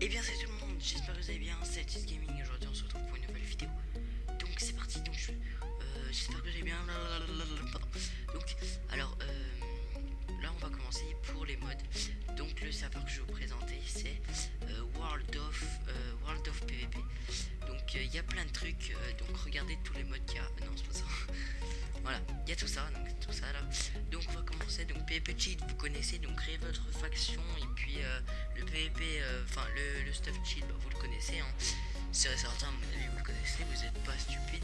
Et bien c'est tout le monde, j'espère que vous allez bien, c'est Tis Gaming, aujourd'hui on se retrouve pour une nouvelle vidéo. Donc c'est parti, donc j'espère que vous allez bien. Pardon. Donc alors là on va commencer pour les modes. Donc le serveur que je vais vous présenter c'est World of PvP. Donc il y a plein de trucs, donc regardez tous les modes qu'il y a. Non c'est pas ça. Voilà, il y a tout ça, donc tout ça là. Donc on va commencer, donc PvP cheat, vous connaissez, donc créez votre faction et puis le PvP, enfin le stuff cheat, bah, vous le connaissez, hein. C'est certain, à mon avis vous le connaissez, vous n'êtes pas stupide.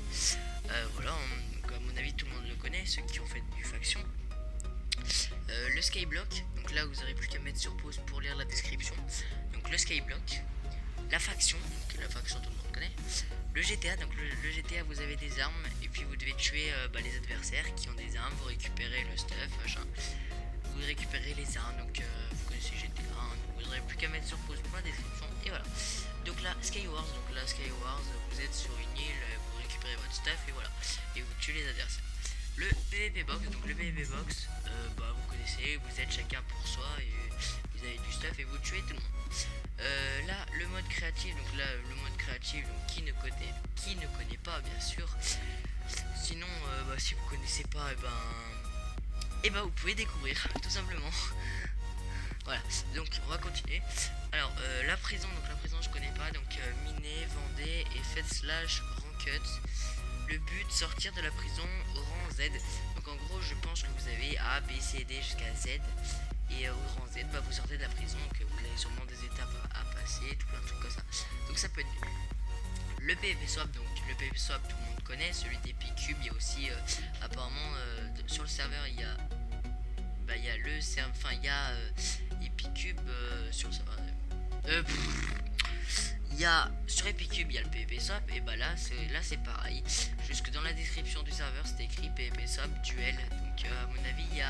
Voilà, donc à mon avis tout le monde le connaît, ceux qui ont fait du faction. Le skyblock, donc là vous n'aurez plus qu'à mettre sur pause pour lire la description. Donc le skyblock, la faction, donc la faction tout le monde connaît. Le GTA, donc le GTA vous avez des armes et puis vous devez tuer les adversaires qui ont des armes, vous récupérez le stuff, machin. Vous récupérez les armes, donc vous connaissez GTA, hein, donc vous n'aurez plus qu'à mettre sur pause pour la description et voilà. Donc là Skywars, vous êtes sur une île, vous récupérez votre stuff et voilà. Et vous tuez les adversaires. Le PvP box, donc le PvP box, vous connaissez, vous êtes chacun pour soi et vous avez du stuff et vous tuez tout le monde. Là le mode créatif, donc là le mode créatif, donc qui ne connaît pas bien sûr. Sinon si vous connaissez pas, et ben vous pouvez découvrir tout simplement. Voilà, donc on va continuer. Alors la prison je connais pas, donc miner, vendez et faites slash ranked. Le but, sortir de la prison au rang Z. Donc en gros je pense que vous avez A, B, C, D jusqu'à Z. Et au rang Z, vous sortez de la prison, donc vous avez sûrement des étapes à passer, tout plein de trucs comme ça. Donc ça peut être bien. Le PvP swap, donc le PvP swap tout le monde connaît, celui d'Epic Cube. Il y a aussi apparemment sur le serveur il y a Epic Cube sur le serveur. Il y a sur Epic Cube il y a le PvP swap et là c'est pareil. Jusque dans la description du serveur c'est écrit PvP swap duel. Donc à mon avis il y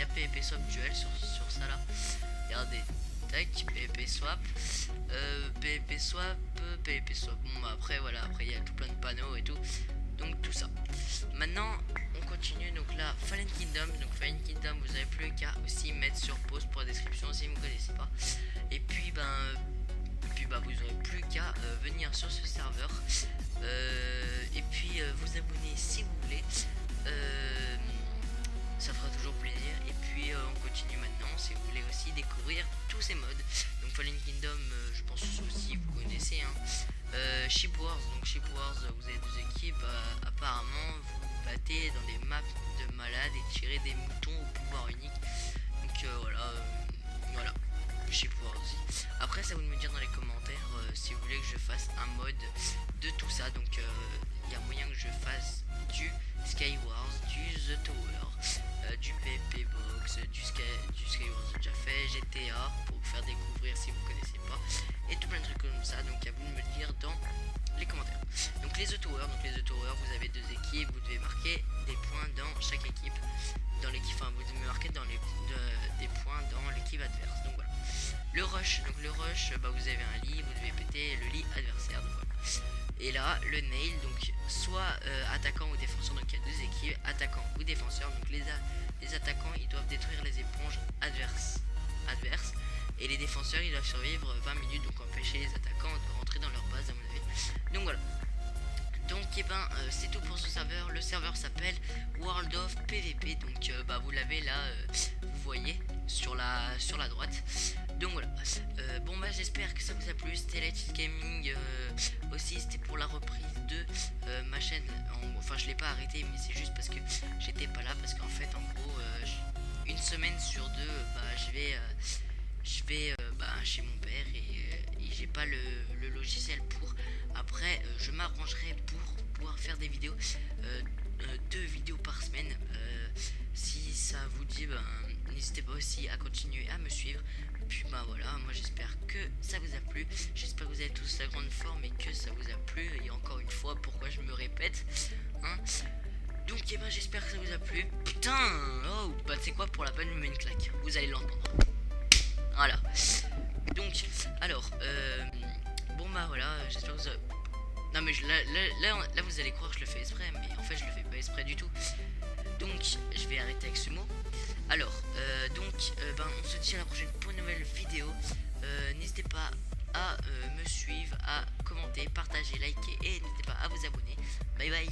a PvP swap duel sur ça là. Regardez, tac, PvP swap, PvP swap, PvP swap. Bon après voilà, après il y a tout plein de panneaux et tout. Donc tout ça. Maintenant on continue, donc là Fallen Kingdom. Donc Fallen Kingdom vous avez plus qu'à aussi mettre sur pause pour la description si vous ne connaissez pas. Et puis vous n'aurez plus qu'à venir sur ce serveur et puis vous abonner si vous voulez, ça fera toujours plaisir. Et puis on continue maintenant si vous voulez aussi découvrir tous ces modes. Donc Fallen Kingdom je pense aussi vous connaissez, hein. Ship Wars, donc Ship Wars vous avez deux équipes, apparemment vous vous battez dans des maps de malades et tirez des moutons au pouvoir unique. Donc voilà. Ship Wars aussi. Après ça vous de me dire dans les commentaires si vous voulez que je fasse un mode de tout ça. Donc il y a moyen que je fasse du Skywars, du The Tower, du PvP Box, du Skywars j'ai déjà fait, GTA pour vous faire découvrir si vous connaissez pas, et tout plein de trucs comme ça. Donc à vous de me le dire dans les commentaires. Donc les The Tower, vous avez deux équipes, vous devez marquer des points dans chaque équipe. Dans l'équipe, vous devez marquer des points dans l'équipe adverse. Donc voilà. Le rush, vous avez un lit, vous devez péter le lit adversaire. Donc voilà. Et là le nail, donc soit attaquant ou défenseur, donc il y a deux équipes, attaquant ou défenseur. Donc les attaquants ils doivent détruire les éponges adverses et les défenseurs ils doivent survivre 20 minutes, donc empêcher les attaquants de rentrer dans leur base à mon avis. Donc voilà. Donc c'est tout pour ce serveur. Le serveur s'appelle World of PvP. Donc vous l'avez là, vous voyez sur la droite. Donc voilà. J'espère que ça vous a plu. C'était Tis Gaming. Aussi c'était pour la reprise de ma chaîne. Enfin je l'ai pas arrêté, mais c'est juste parce que j'étais pas là, parce qu'en fait en gros une semaine sur deux je vais chez mon père et j'ai pas le logiciel pour. Après je m'arrangerai pour pouvoir faire des vidéos, 2 vidéos par semaine. Si ça vous dit, n'hésitez pas aussi à continuer à me suivre. Puis voilà, moi j'espère que ça vous a plu. J'espère que vous avez tous la grande forme et que ça vous a plu. Et encore une fois, pourquoi je me répète, hein. Donc j'espère que ça vous a plu. Putain, oh c'est quoi, pour la peine je me mets une claque, vous allez l'entendre. Voilà. Donc alors voilà, j'espère que vous avez... Non mais là vous allez croire que je le fais exprès, mais en fait je le fais pas exprès du tout. Donc je vais arrêter avec ce mot. Alors on se dit à la prochaine pour une nouvelle vidéo. N'hésitez pas à me suivre, à commenter, partager, liker et n'hésitez pas à vous abonner. Bye bye.